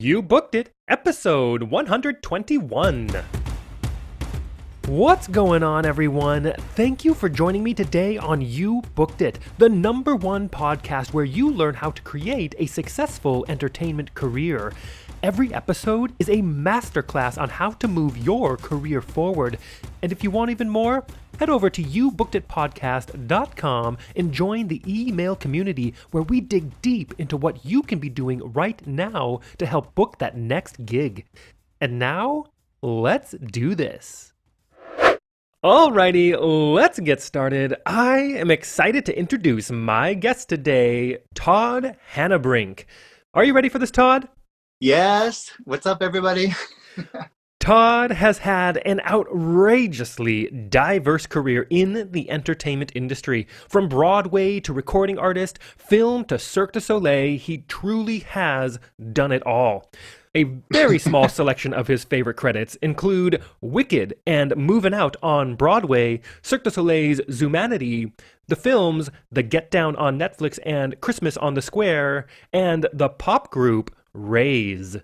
You booked it, episode 121. What's going on, everyone? Thank you for joining me today on You Booked It, the #1 podcast where you learn how to create a successful entertainment career. Every episode is a masterclass on how to move your career forward. And if you want even more, head over to youbookeditpodcast.com and join the email community where we dig deep into what you can be doing right now to help book that next gig. And now, let's do this. Alrighty, let's get started. I am excited to introduce my guest today, Todd Hanebrink. Are you ready for this, Todd? Yes. What's up, everybody? Todd has had an outrageously diverse career in the entertainment industry. From Broadway to recording artist, film to Cirque du Solei, he truly has done it all. A very small selection of his favorite credits include Wicked and Movin' Out on Broadway, Cirque du Solei's ZUMANITY, the films The Get Down on Netflix and Christmas on the Square, and the pop group Raise.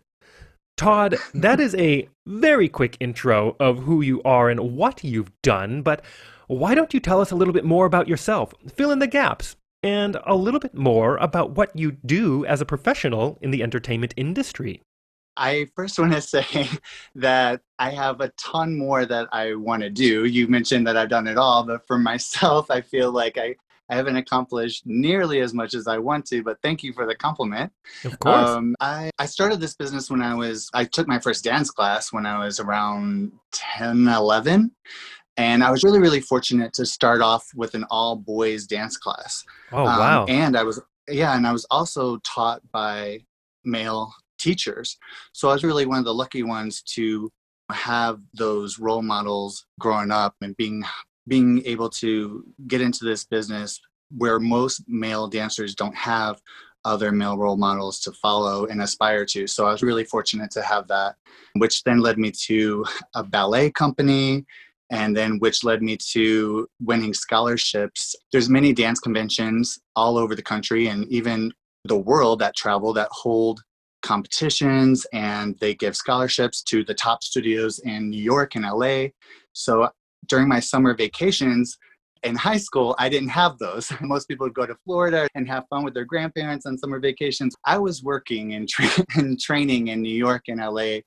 Todd, that is a very quick intro of who you are and what you've done, but why don't you tell us a little bit more about yourself, fill in the gaps, and a little bit more about what you do as a professional in the entertainment industry? I first want to say that I have a ton more that I want to do. You mentioned that I've done it all, but for myself, I feel like I haven't accomplished nearly as much as I want to, but thank you for the compliment. Of course. I started this business when I took my first dance class when I was around 10, 11. And I was really, really fortunate to start off with an all boys dance class. Oh, wow. And I was also taught by male teachers. So I was really one of the lucky ones to have those role models growing up and being able to get into this business where most male dancers don't have other male role models to follow and aspire to. So I was really fortunate to have that, which then led me to a ballet company, and then which led me to winning scholarships. There's many dance conventions all over the country and even the world that hold competitions, and they give scholarships to the top studios in New York and LA. So during my summer vacations in high school, I didn't have those. Most people would go to Florida and have fun with their grandparents on summer vacations. I was working and training in New York and LA,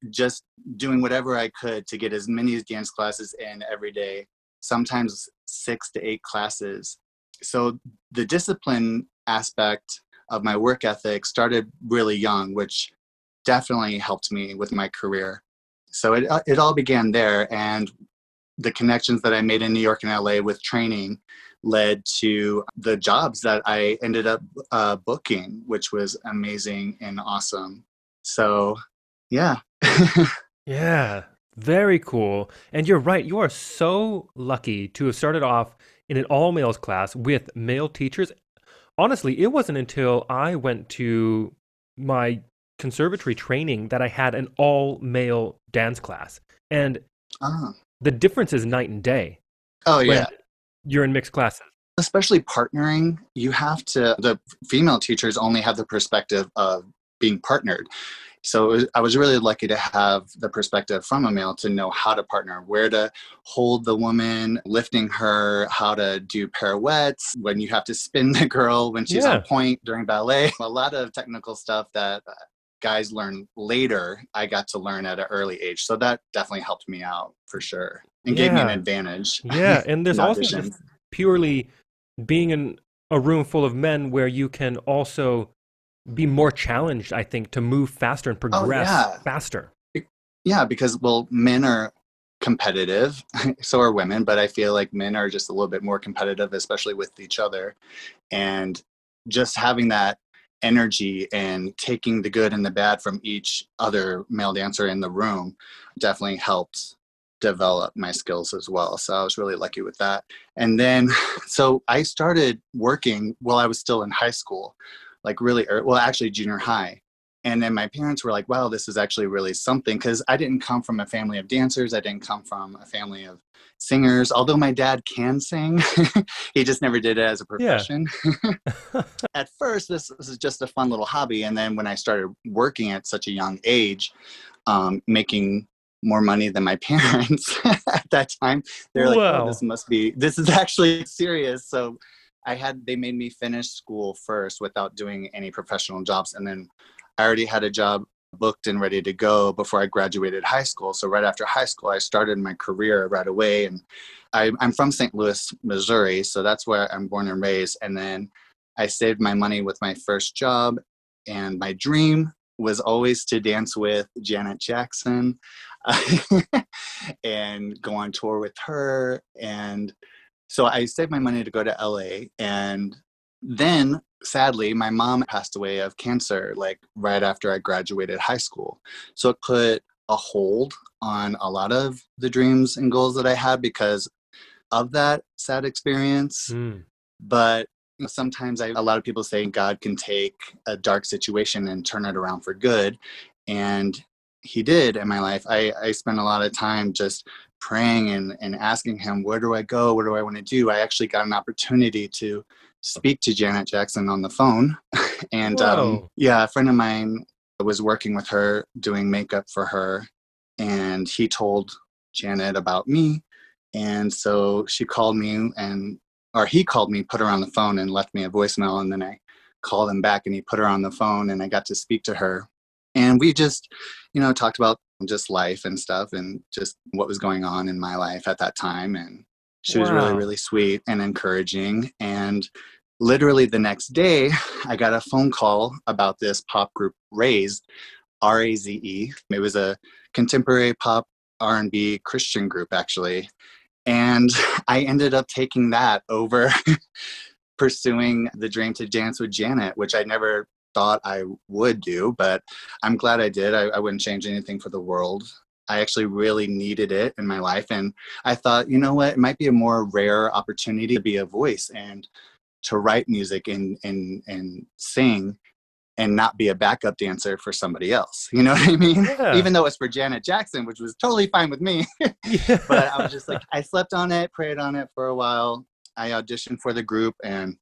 just doing whatever I could to get as many dance classes in every day, sometimes 6 to 8 classes. So the discipline aspect of my work ethic started really young, which definitely helped me with my career. So it all began there, and the connections that I made in New York and LA with training led to the jobs that I ended up booking, which was amazing and awesome. So, yeah. Yeah, very cool. And you're right, you are so lucky to have started off in an all-males class with male teachers. Honestly, it wasn't until I went to my conservatory training that I had an all-male dance class. And the difference is night and day. Oh, yeah. You're in mixed classes. Especially partnering, the female teachers only have the perspective of being partnered. So I was really lucky to have the perspective from a male to know how to partner, where to hold the woman, lifting her, how to do pirouettes, when you have to spin the girl when she's on point during ballet. A lot of technical stuff that guys learn later, I got to learn at an early age. So that definitely helped me out for sure and gave me an advantage. Yeah, and there's also just purely being in a room full of men where you can also be more challenged, I think, to move faster and progress faster. Yeah, because, men are competitive, so are women, but I feel like men are just a little bit more competitive, especially with each other. And just having that energy and taking the good and the bad from each other male dancer in the room definitely helped develop my skills as well. So I was really lucky with that. And then, so I started working while I was still in high school, like really, actually junior high. And then my parents were like, wow, this is actually really something. Because I didn't come from a family of dancers. I didn't come from a family of singers. Although my dad can sing, he just never did it as a Yeah. profession. At first, this was just a fun little hobby. And then when I started working at such a young age, making more money than my parents at that time, they're like, oh, Wow. this is actually serious. So they made me finish school first without doing any professional jobs. And then I already had a job booked and ready to go before I graduated high school. So right after high school, I started my career right away. And I'm from St. Louis, Missouri. So that's where I'm born and raised. And then I saved my money with my first job. And my dream was always to dance with Janet Jackson and go on tour with her. And so I saved my money to go to LA. And then sadly, my mom passed away of cancer, like right after I graduated high school. So it put a hold on a lot of the dreams and goals that I had because of that sad experience. Mm. But sometimes a lot of people say God can take a dark situation and turn it around for good. And he did in my life. I spent a lot of time just praying and asking him, where do I go? What do I want to do? I actually got an opportunity to speak to Janet Jackson on the phone. And Whoa. yeah, a friend of mine was working with her, doing makeup for her. And he told Janet about me. And so she called me or he called me, put her on the phone and left me a voicemail. And then I called him back and he put her on the phone and I got to speak to her. And we just, talked about just life and stuff and just what was going on in my life at that time. And she was really, Wow. really sweet and encouraging. And literally the next day, I got a phone call about this pop group Raised, RAZE. It was a contemporary pop R&B Christian group, actually. And I ended up taking that over pursuing the dream to dance with Janet, which I never thought I would do, but I'm glad I did. I wouldn't change anything for the world. I actually really needed it in my life. And I thought, you know what, it might be a more rare opportunity to be a voice and to write music and sing and not be a backup dancer for somebody else. You know what I mean? Yeah. Even though it's for Janet Jackson, which was totally fine with me. But I Yeah. was just like, I slept on it, prayed on it for a while. I auditioned for the group and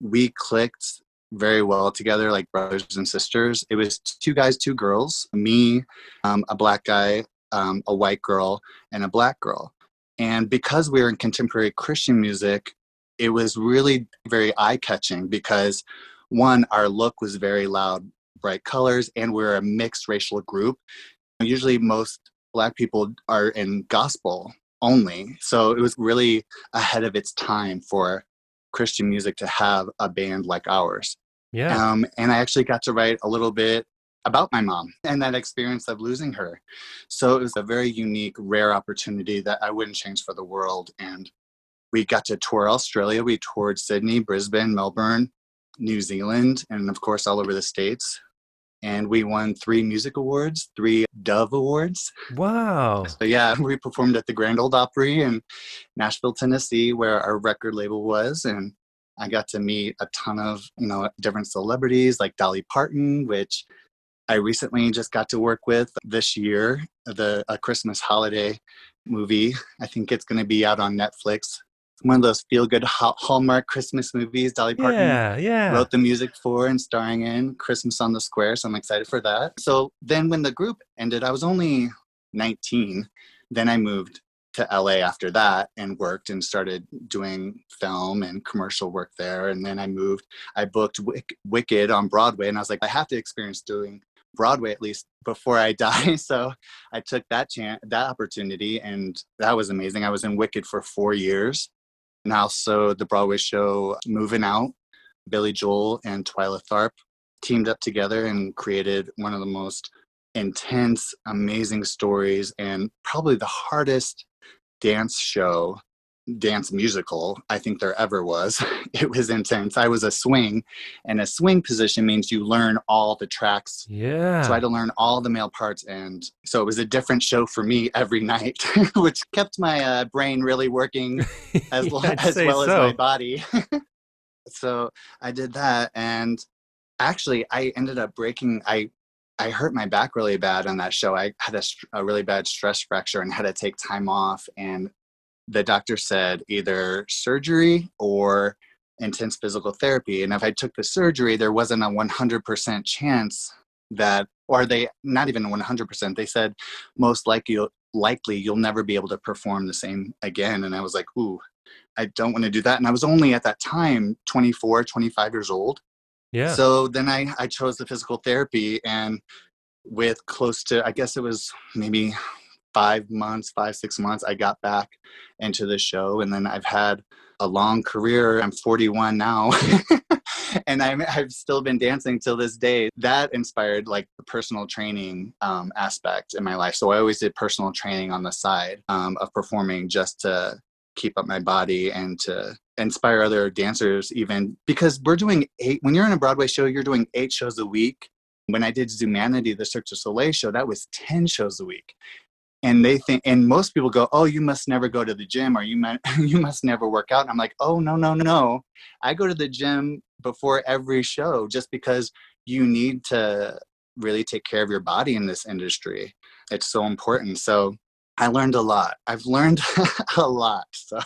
we clicked very well together, like brothers and sisters. It was two guys, two girls, me, a black guy, a white girl, and a black girl. And because we were in contemporary Christian music, it was really very eye-catching because one, our look was very loud, bright colors, and we're a mixed racial group. Usually most Black people are in gospel only. So it was really ahead of its time for Christian music to have a band like ours. Yeah. And I actually got to write a little bit about my mom and that experience of losing her. So it was a very unique, rare opportunity that I wouldn't change for the world. And we got to tour Australia. We toured Sydney, Brisbane, Melbourne, New Zealand, and of course, all over the States. And we won 3 music awards, 3 Dove Awards. Wow. So yeah, we performed at the Grand Ole Opry in Nashville, Tennessee, where our record label was. And I got to meet a ton of, different celebrities like Dolly Parton, which I recently just got to work with this year, a Christmas holiday movie. I think it's going to be out on Netflix. One of those feel-good Hallmark Christmas movies. Dolly Parton Yeah. Yeah. wrote the music for and starring in Christmas on the Square, so I'm excited for that. So then when the group ended, I was only 19. Then I moved to LA after that and worked and started doing film and commercial work there. And then I booked Wicked on Broadway, and I was like, I have to experience doing Broadway at least before I die. So I took that opportunity, and that was amazing. I was in Wicked for 4 years. And also the Broadway show Moving Out, Billy Joel and Twyla Tharp teamed up together and created one of the most intense, amazing stories and probably the hardest dance musical I think there ever was. It was intense. I was a swing, and a swing position means you learn all the tracks. So I had Yeah. to learn all the male parts. And so it was a different show for me every night, which kept my brain really working Yeah, I'd as say well as my so. body. So I did that. And actually, I ended up breaking. I hurt my back really bad on that show. I had a really bad stress fracture and had to take time off. And the doctor said either surgery or intense physical therapy. And if I took the surgery, there wasn't a 100% chance that, or they, not even 100%, they said most likely you'll never be able to perform the same again. And I was like, ooh, I don't want to do that. And I was only at that time 24, 25 years old. Yeah. So then I chose the physical therapy, and with close to, I guess it was maybe 5 months, 6 months, I got back into the show. And then I've had a long career. I'm 41 now. And I've still been dancing till this day. That inspired like the personal training aspect in my life. So I always did personal training on the side of performing, just to keep up my body and to inspire other dancers, even because we're doing when you're in a Broadway show, you're doing 8 shows a week. When I did ZUMANITY, the Cirque du Solei show, that was 10 shows a week. And they think, and most people go, oh, you must never go to the gym, or you must never work out. And I'm like, oh, no. I go to the gym before every show, just because you need to really take care of your body in this industry. It's so important. So I learned a lot. I've learned a lot. So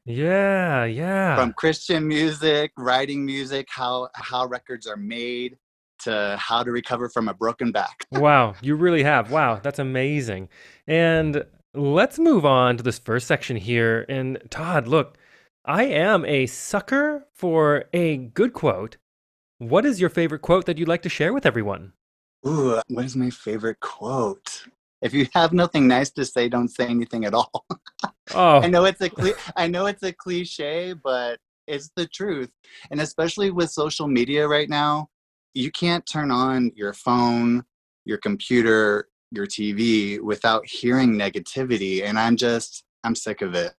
Yeah. from Christian music, writing music, how records are made, to how to recover from a broken back. Wow, you really have. Wow, that's amazing. And let's move on to this first section here. And Todd, look, I am a sucker for a good quote. What is your favorite quote that you'd like to share with everyone? Ooh, what is my favorite quote? If you have nothing nice to say, don't say anything at all. I Oh, know it's a cliche, but it's the truth. And especially with social media right now, you can't turn on your phone, your computer, your TV without hearing negativity. And I'm sick of it.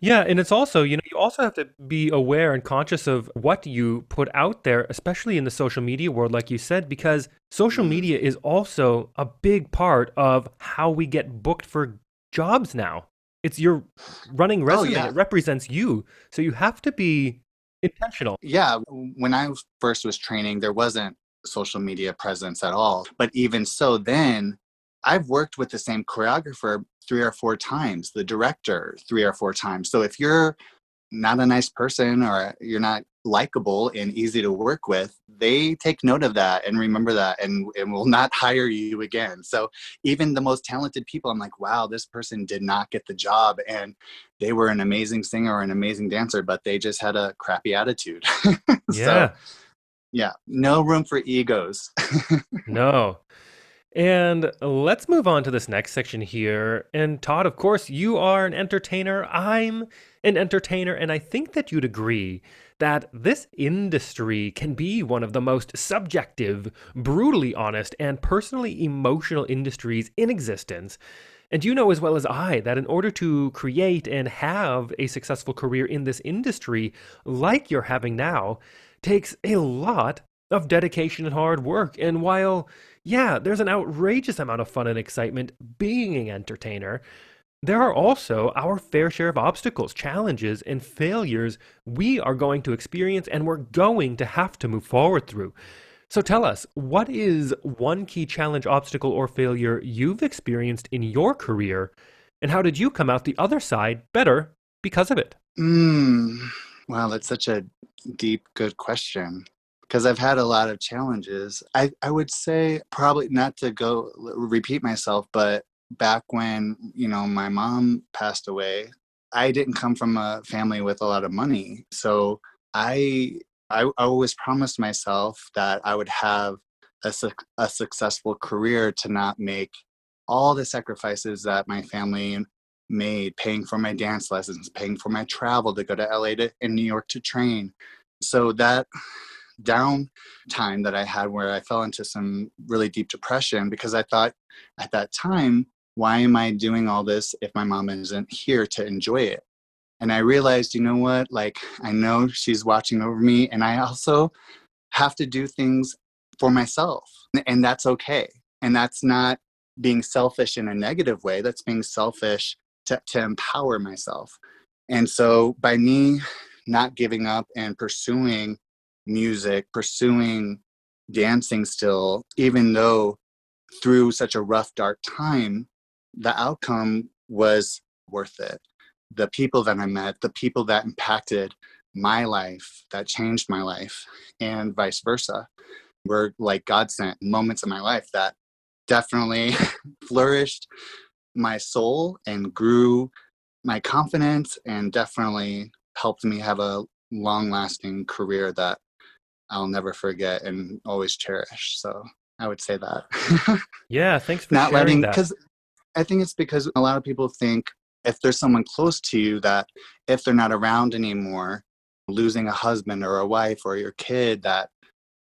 yeah. And it's also, you also have to be aware and conscious of what you put out there, especially in the social media world, like you said, because social Mm. media is also a big part of how we get booked for jobs now. It's your running Oh, resume, yeah. it represents you. So you have to be intentional. Yeah. When I first was training, there wasn't social media presence at all. But even so, then I've worked with the same choreographer 3 or 4 times, the director 3 or 4 times. So if you're not a nice person, or you're not likable and easy to work with, they take note of that and remember that, and will not hire you again. So even the most talented people, I'm like, wow, this person did not get the job, and they were an amazing singer or an amazing dancer, but they just had a crappy attitude. So Yeah, yeah, no room for egos. no. And let's move on to this next section here. And Todd, of course, you are an entertainer. I'm an entertainer. And I think that you'd agree that this industry can be one of the most subjective, brutally honest, and personally emotional industries in existence. And you know as well as I that in order to create and have a successful career in this industry, like you're having now, takes a lot of dedication and hard work. And while, yeah, there's an outrageous amount of fun and excitement being an entertainer, there are also our fair share of obstacles, challenges, and failures we are going to experience and we're going to have to move forward through. So tell us, what is one key challenge, obstacle, or failure you've experienced in your career, and how did you come out the other side better because of it? mm, wow, that's such a deep, good question. Because I've had a lot of challenges. I would say, probably not to go repeat myself, but back when, my mom passed away, I didn't come from a family with a lot of money. So I I always promised myself that I would have a successful career, to not make all the sacrifices that my family made, paying for my dance lessons, paying for my travel to go to LA and New York to train. So that down time that I had, where I fell into some really deep depression, because I thought at that time, why am I doing all this if my mom isn't here to enjoy it? And I realized, you know what? Like, I know she's watching over me, and I also have to do things for myself. And that's okay. And that's not being selfish in a negative way. That's being selfish to empower myself. And so by me not giving up and pursuing music, pursuing dancing still, even though through such a rough, dark time, the outcome was worth it. The people that I met, the people that impacted my life, that changed my life, and vice versa, were like God sent moments in my life that definitely flourished my soul and grew my confidence and definitely helped me have a long lasting career that I'll never forget and always cherish. So I would say that. Yeah, thanks for Not sharing letting, that. because I think it's because a lot of people think if there's someone close to you that if they're not around anymore, losing a husband or a wife or your kid, that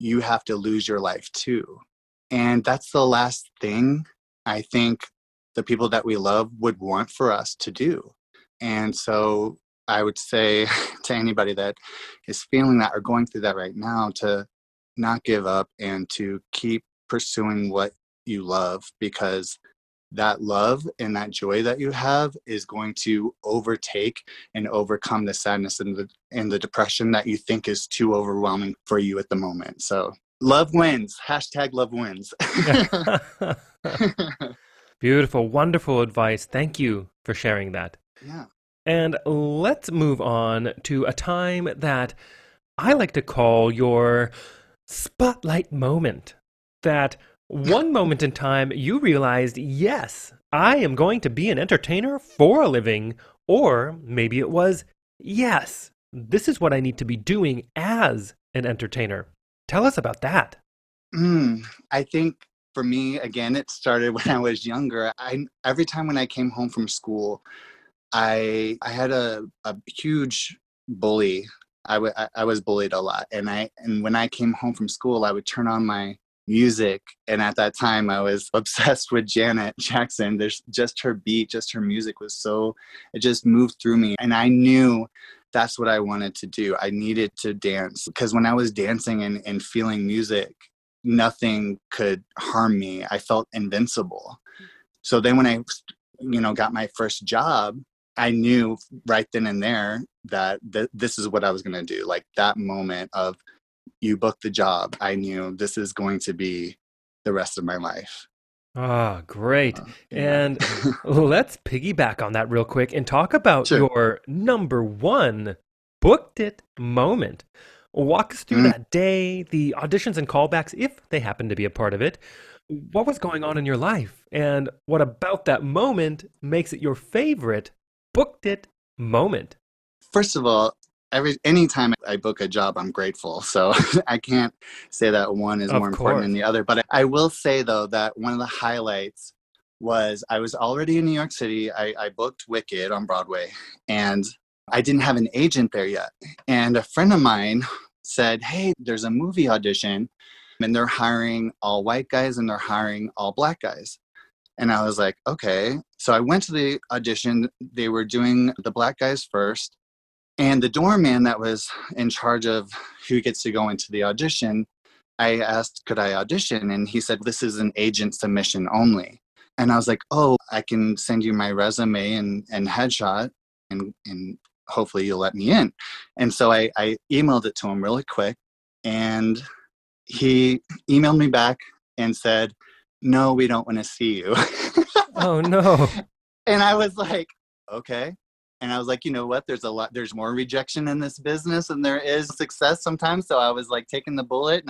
you have to lose your life too. And that's the last thing I think the people that we love would want for us to do. And so I would say to anybody that is feeling that or going through that right now to not give up and to keep pursuing what you love, because that love and that joy that you have is going to overtake and overcome the sadness and the depression that you think is too overwhelming for you at the moment. So love wins. Hashtag love wins. Beautiful, wonderful advice. Thank you for sharing that. Yeah. And let's move on to a time that I like to call your spotlight moment. That one moment in time you realized, yes, I am going to be an entertainer for a living. Or maybe it was, yes, this is what I need to be doing as an entertainer. Tell us about that. I think for me, again, it started when I was younger. Every time when I came home from school, I had a huge bully. I was bullied a lot, and when I came home from school, I would turn on my music, and at that time I was obsessed with Janet Jackson. There's just her beat, just her music was so, it just moved through me, and I knew that's what I wanted to do. I needed to dance because when I was dancing and feeling music, nothing could harm me. I felt invincible. So then when I got my first job, I knew right then and there that this is what I was going to do. Like that moment of you booked the job, I knew this is going to be the rest of my life. Ah, great. Yeah. And let's piggyback on that real quick and talk about Sure. your number one booked it moment. Walk us through that day, the auditions and callbacks, if they happen to be a part of it. What was going on in your life? And what about that moment makes it your favorite booked it moment? First of all, anytime I book a job, I'm grateful. So I can't say that one is more Of important course. than the other. But I will say, though, that one of the highlights was I was already in New York City. I booked Wicked on Broadway, and I didn't have an agent there yet. And a friend of mine said, hey, there's a movie audition, and they're hiring all white guys and they're hiring all black guys. And I was like, okay. So I went to the audition. They were doing the black guys first. And the doorman that was in charge of who gets to go into the audition, I asked, could I audition? And he said, this is an agent submission only. And I was like, oh, I can send you my resume and headshot and hopefully you'll let me in. And so I emailed it to him really quick. And he emailed me back and said, no, we don't want to see you. Oh, no. And I was like, okay. And I was like, you know what? There's more rejection in this business than there is success sometimes. So I was like taking the bullet.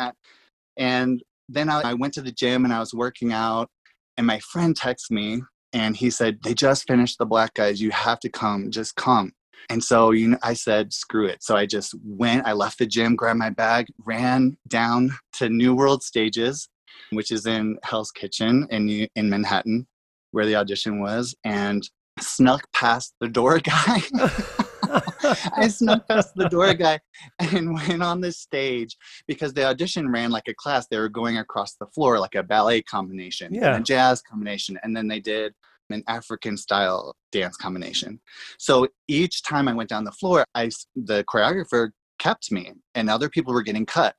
And then I went to the gym and I was working out. And my friend texted me and he said, they just finished the black guys. You have to come. Just come. And so I said, screw it. So I just went. I left the gym, grabbed my bag, ran down to New World Stages, which is in Hell's Kitchen in Manhattan, where the audition was, and snuck past the door guy. I snuck past the door guy and went on the stage because the audition ran like a class. They were going across the floor like a ballet combination and a jazz combination. And then they did an African style dance combination. So each time I went down the floor, the choreographer kept me and other people were getting cut.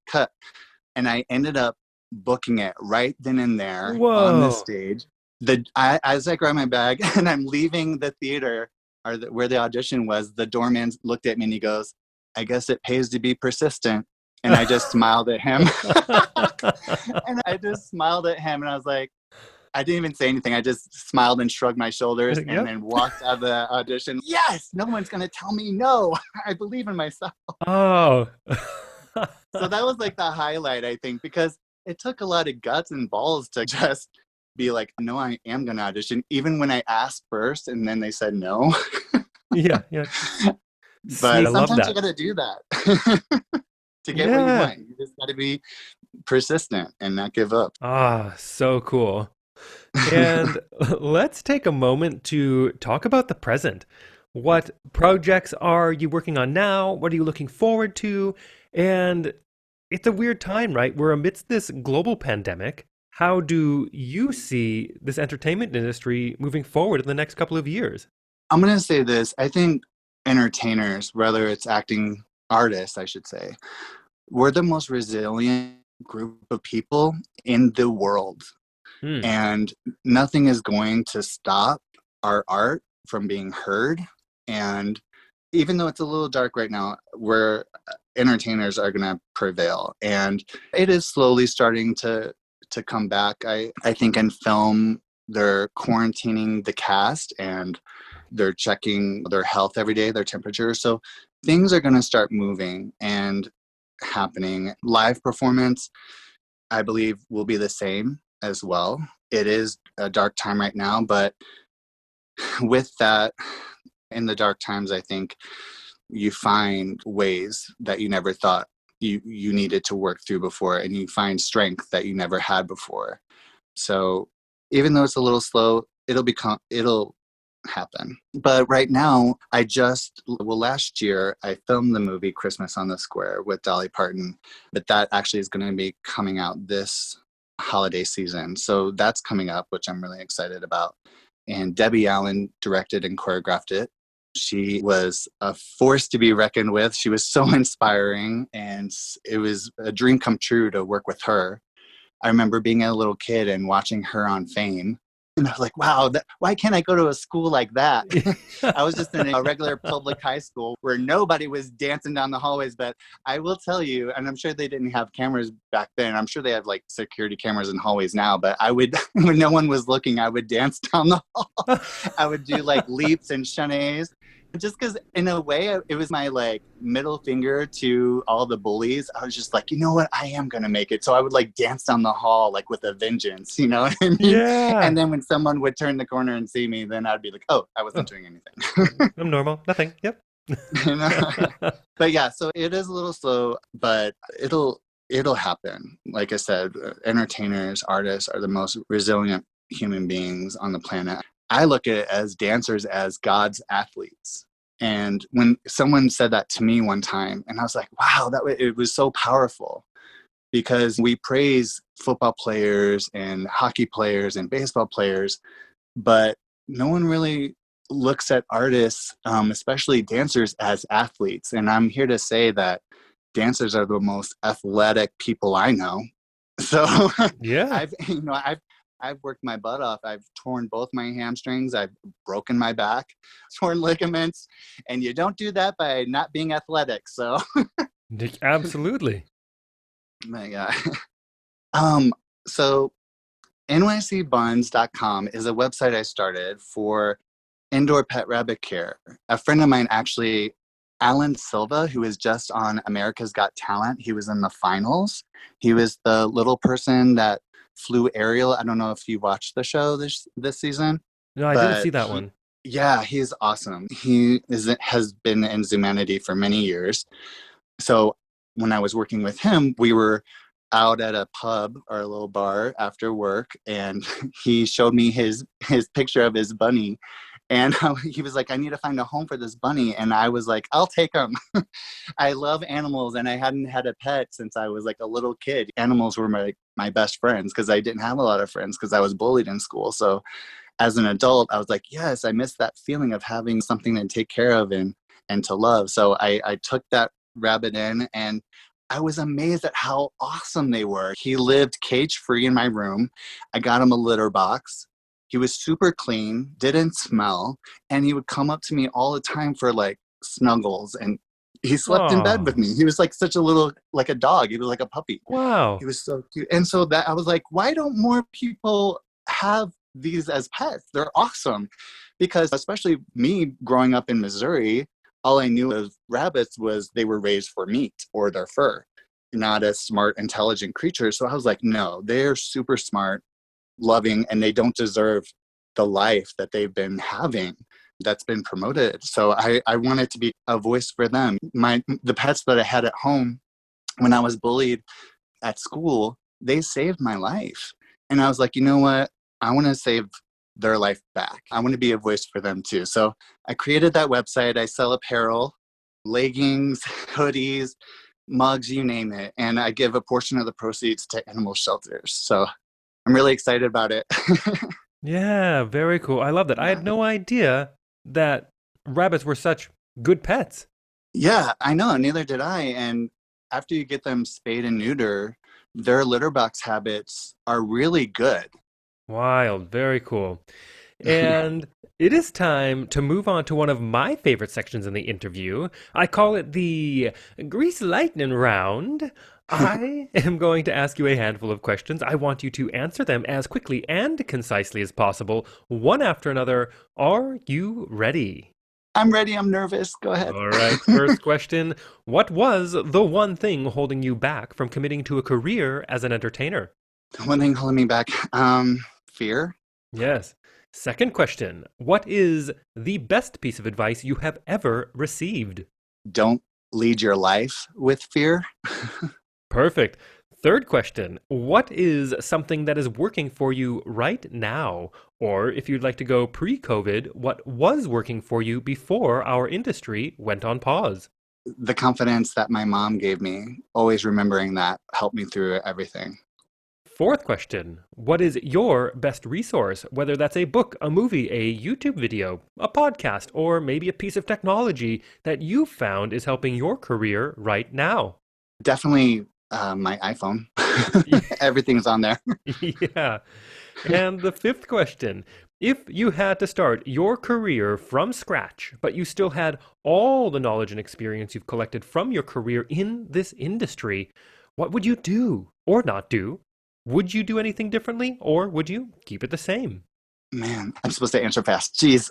And I ended up booking it right then and there on the stage. As I grab my bag and I'm leaving the theater where the audition was, the doorman looked at me and he goes, I guess it pays to be persistent. And I just smiled at him. And I just smiled at him and I was like, I didn't even say anything. I just smiled and shrugged my shoulders and then walked out of the audition. Yes, no one's going to tell me no. I believe in myself. Oh. So that was like the highlight, I think, because it took a lot of guts and balls to just be like, no, I am going to audition. Even when I asked first and then they said no. Yeah. But I love sometimes that. you got to do that to get what you want. You just got to be persistent and not give up. Ah, so cool. And let's take a moment to talk about the present. What projects are you working on now? What are you looking forward to? And it's a weird time, right? We're amidst this global pandemic. How do you see this entertainment industry moving forward in the next couple of years? I'm going to say this. I think entertainers, whether it's acting artists, I should say, we're the most resilient group of people in the world. Hmm. And nothing is going to stop our art from being heard. And even though it's a little dark right now, we're entertainers are going to prevail. And it is slowly starting to come back. I think in film, they're quarantining the cast and they're checking their health every day, their temperature. So things are going to start moving and happening. Live performance, I believe, will be the same as well. It is a dark time right now, but with that, in the dark times, I think you find ways that you never thought you needed to work through before, and you find strength that you never had before. So even though it's a little slow, it'll happen. But right now, last year I filmed the movie Christmas on the Square with Dolly Parton, but that actually is going to be coming out this holiday season. So that's coming up, which I'm really excited about. And Debbie Allen directed and choreographed it. She was a force to be reckoned with. She was so inspiring, and it was a dream come true to work with her. I remember being a little kid and watching her on Fame. And I was like, wow, why can't I go to a school like that? I was just in a regular public high school where nobody was dancing down the hallways. But I will tell you, and I'm sure they didn't have cameras back then. I'm sure they have like security cameras in hallways now. But I would, when no one was looking, I would dance down the hall. I would do like leaps and chaînés. Just because in a way it was my like middle finger to all the bullies. I was just like, you know what, I am gonna make it. So I would like dance down the hall like with a vengeance, you know what I mean? Yeah. And then when someone would turn the corner and see me, then I'd be like, oh, I wasn't doing anything. I'm normal. Nothing. Yep. You know? But yeah, so it is a little slow, but it'll happen. Like I said, entertainers, artists are the most resilient human beings on the planet. I look at it as dancers as God's athletes. And when someone said that to me one time, and I was like, wow, it was so powerful, because we praise football players and hockey players and baseball players, but no one really looks at artists, especially dancers, as athletes. And I'm here to say that dancers are the most athletic people I know. So Yeah. I've worked my butt off. I've torn both my hamstrings. I've broken my back, torn ligaments. And you don't do that by not being athletic. So, Absolutely. my God. So nycbuns.com is a website I started for indoor pet rabbit care. A friend of mine, actually, Alan Silva, who is just on America's Got Talent, he was in the finals. He was the little person that flew aerial. I don't know if you watched the show this season. No, I didn't see that one. Yeah, he's awesome. Has been in ZUMANITY for many years. So when I was working with him, we were out at a pub or a little bar after work, and he showed me his picture of his bunny. And he was like, I need to find a home for this bunny. And I was like, I'll take him. I love animals, and I hadn't had a pet since I was like a little kid. Animals were my best friends, because I didn't have a lot of friends because I was bullied in school. So as an adult, I was like, yes, I miss that feeling of having something to take care of and to love. So I took that rabbit in, and I was amazed at how awesome they were. He lived cage-free in my room. I got him a litter box. He was super clean, didn't smell, and he would come up to me all the time for like snuggles. And He slept in bed with Oh, me. He was like such a little, like a dog. He was like a puppy. He wow. was so cute. And so that I was like, why don't more people have these as pets? They're awesome. Because especially me growing up in Missouri, all I knew of rabbits was they were raised for meat or their fur, not as smart, intelligent creatures. So I was like, no, they're super smart, loving, and they don't deserve the life that they've been having that's been promoted. So I wanted to be a voice for them. The pets that I had at home when I was bullied at school, they saved my life. And I was like, you know what? I want to save their life back. I want to be a voice for them too. So I created that website. I sell apparel, leggings, hoodies, mugs, you name it. And I give a portion of the proceeds to animal shelters. So I'm really excited about it. Yeah, very cool. I love that. I Yeah. had no idea that rabbits were such good pets. Yeah, I know. Neither did I. And after you get them spayed and neuter, their litter box habits are really good. Wild, very cool. Yeah. And it is time to move on to one of my favorite sections in the interview. I call it the Grease Lightning Round. I am going to ask you a handful of questions. I want you to answer them as quickly and concisely as possible, one after another. Are you ready? I'm ready. I'm nervous. Go ahead. All right, first question. What was the one thing holding you back from committing to a career as an entertainer? One thing holding me back, fear. Yes. Second question. What is the best piece of advice you have ever received? Don't lead your life with fear. Perfect. Third question. What is something that is working for you right now? Or if you'd like to go pre-COVID, what was working for you before our industry went on pause? The confidence that my mom gave me, always remembering that, helped me through everything. Fourth question. What is your best resource? Whether that's a book, a movie, a YouTube video, a podcast, or maybe a piece of technology that you found is helping your career right now. Definitely my iPhone. Everything's on there. Yeah. And the fifth question. If you had to start your career from scratch, but you still had all the knowledge and experience you've collected from your career in this industry, what would you do or not do? Would you do anything differently or would you keep it the same? Man, I'm supposed to answer fast. Jeez.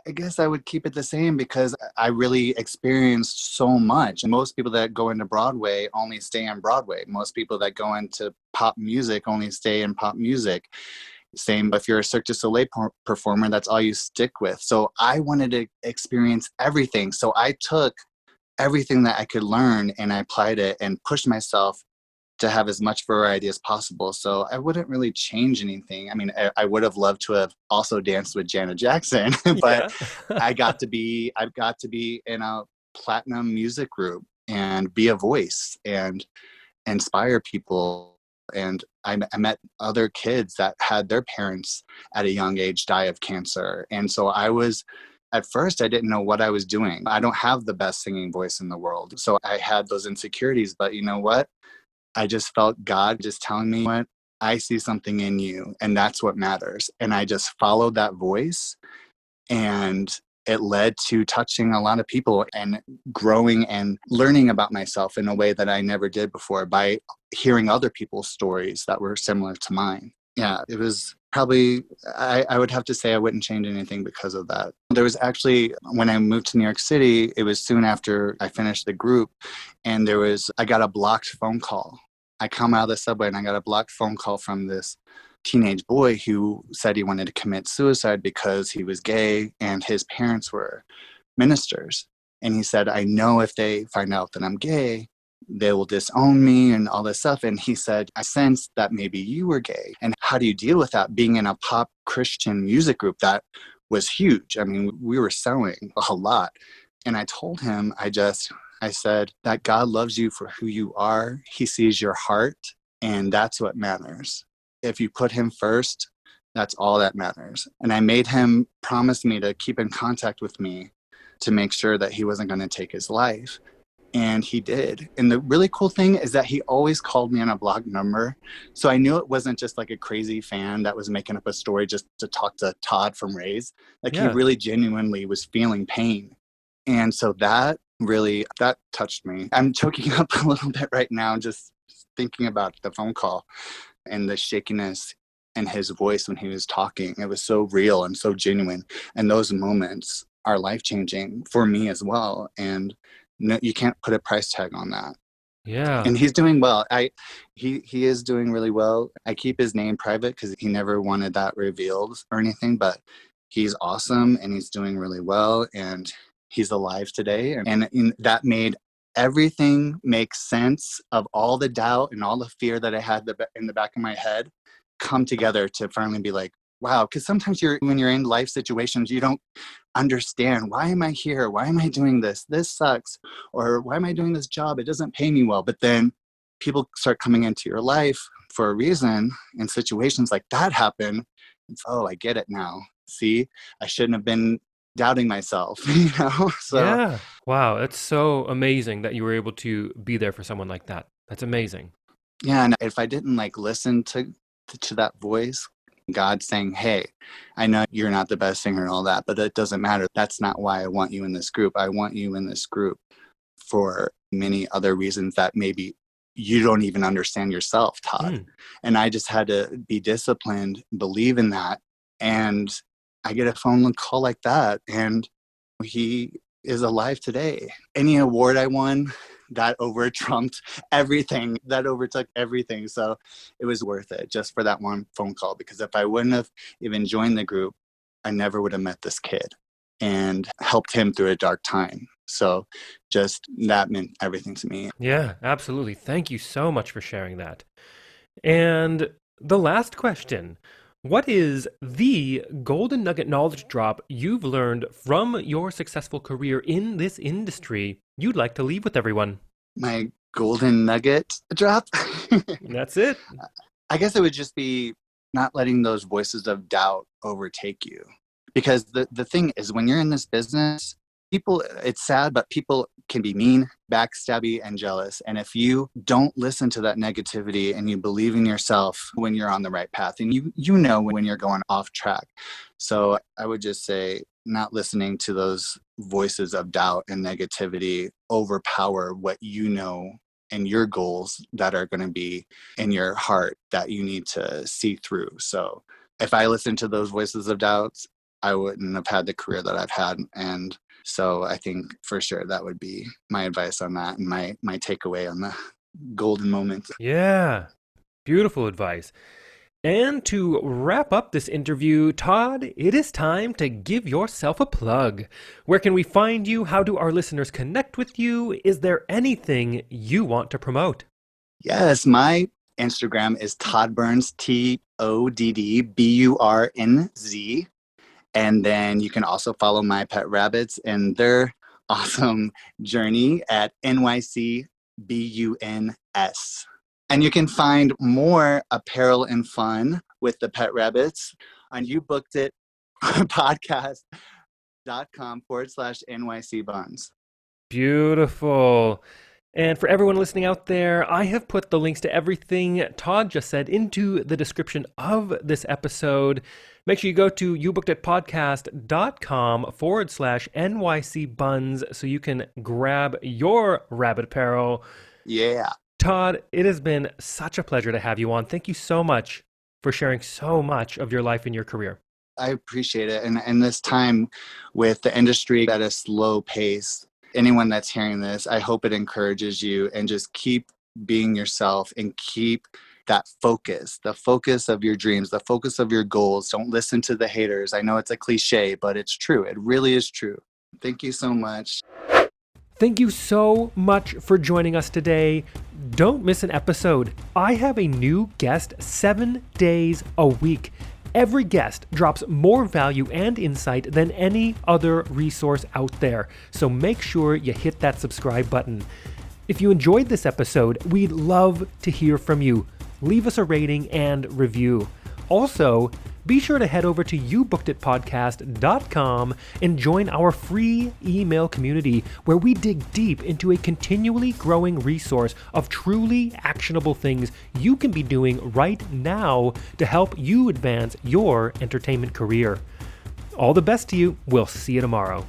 I guess I would keep it the same because I really experienced so much. Most people that go into Broadway only stay on Broadway. Most people that go into pop music only stay in pop music. Same if you're a Cirque du Soleil performer, that's all you stick with. So I wanted to experience everything. So I took everything that I could learn and I applied it and pushed myself to have as much variety as possible. So I wouldn't really change anything. I mean, I would have loved to have also danced with Janet Jackson, but Yeah. I've got to be in a platinum music group and be a voice and inspire people. And I met other kids that had their parents at a young age die of cancer. And so at first, I didn't know what I was doing. I don't have the best singing voice in the world. So I had those insecurities, but you know what? I just felt God just telling me, what, I see something in you and that's what matters. And I just followed that voice and it led to touching a lot of people and growing and learning about myself in a way that I never did before by hearing other people's stories that were similar to mine. Yeah, it was probably, I would have to say I wouldn't change anything because of that. There was actually, when I moved to New York City, it was soon after I finished the group, and I got a blocked phone call. I come out of the subway and I got a blocked phone call from this teenage boy who said he wanted to commit suicide because he was gay and his parents were ministers. And he said, I know if they find out that I'm gay, they will disown me and all this stuff. And he said, I sensed that maybe you were gay. And how do you deal with that being in a pop Christian music group that was huge? I mean, we were selling a lot. And I told him, I said that God loves you for who you are. He sees your heart, and that's what matters. If you put him first, that's all that matters. And I made him promise me to keep in contact with me to make sure that he wasn't going to take his life. And he did. And the really cool thing is that he always called me on a blocked number. So I knew it wasn't just like a crazy fan that was making up a story just to talk to Todd from Raise. Like he Yeah. really genuinely was feeling pain. And so that really, that touched me. I'm choking up a little bit right now just thinking about the phone call and the shakiness in his voice when he was talking. It was so real and so genuine. And those moments are life-changing for me as well. And no, you can't put a price tag on that. Yeah. And he's doing well. He is doing really well. I keep his name private because he never wanted that revealed or anything, but he's awesome and he's doing really well and he's alive today. And that made everything make sense of all the doubt and all the fear that I had in the back of my head come together to finally be like, wow. Because sometimes when you're in life situations, you don't understand, why am I here? Why am I doing this? This sucks. Or why am I doing this job? It doesn't pay me well. But then people start coming into your life for a reason, and situations like that happen. It's, oh, I get it now. See, I shouldn't have been doubting myself, So yeah. Wow. That's so amazing that you were able to be there for someone like that. That's amazing. yeah, and if I didn't listen to that voice, God saying, hey, I know you're not the best singer and all that, but it doesn't matter. That's not why I want you in this group. I want you in this group for many other reasons that maybe you don't even understand yourself, Todd. And I just had to be disciplined, believe in that. And I get a phone call like that, and he is alive today. Any award I won, that over-trumped everything. That overtook everything. So it was worth it just for that one phone call, because if I wouldn't have even joined the group, I never would have met this kid and helped him through a dark time. So just that meant everything to me. Yeah, absolutely. Thank you so much for sharing that. And the last question, what is the golden nugget knowledge drop you've learned from your successful career in this industry you'd like to leave with everyone? My golden nugget drop? That's it. I guess it would just be not letting those voices of doubt overtake you. Because the thing is, when you're in this business, people, it's sad, but people can be mean, backstabby, and jealous. And if you don't listen to that negativity and you believe in yourself when you're on the right path, and you know when you're going off track. So I would just say not listening to those voices of doubt and negativity overpower what you know and your goals that are going to be in your heart that you need to see through. So if I listened to those voices of doubts, I wouldn't have had the career that I've had. And so I think for sure that would be my advice on that and my takeaway on the golden moments. Yeah, beautiful advice. And to wrap up this interview, Todd, it is time to give yourself a plug. Where can we find you? How do our listeners connect with you? Is there anything you want to promote? Yes, my Instagram is Todd Burns, ToddBurnz. And then you can also follow my pet rabbits and their awesome journey at NYCBUNS. And you can find more apparel and fun with the pet rabbits on youbookeditpodcast.com/NYCBuns. Beautiful. And for everyone listening out there, I have put the links to everything Todd just said into the description of this episode. Make sure you go to youbookeditpodcast.com/NYCBuns so you can grab your rabbit apparel. Yeah. Todd, it has been such a pleasure to have you on. Thank you so much for sharing so much of your life and your career. I appreciate it. And this time with the industry at a slow pace, anyone that's hearing this, I hope it encourages you, and just keep being yourself and keep that focus, the focus of your dreams, the focus of your goals. Don't listen to the haters. I know it's a cliche, but it's true. It really is true. Thank you so much. Thank you so much for joining us today. Don't miss an episode. I have a new guest 7 days a week. Every guest drops more value and insight than any other resource out there. So make sure you hit that subscribe button. If you enjoyed this episode, we'd love to hear from you. Leave us a rating and review. Also, be sure to head over to youbookeditpodcast.com and join our free email community where we dig deep into a continually growing resource of truly actionable things you can be doing right now to help you advance your entertainment career. All the best to you. We'll see you tomorrow.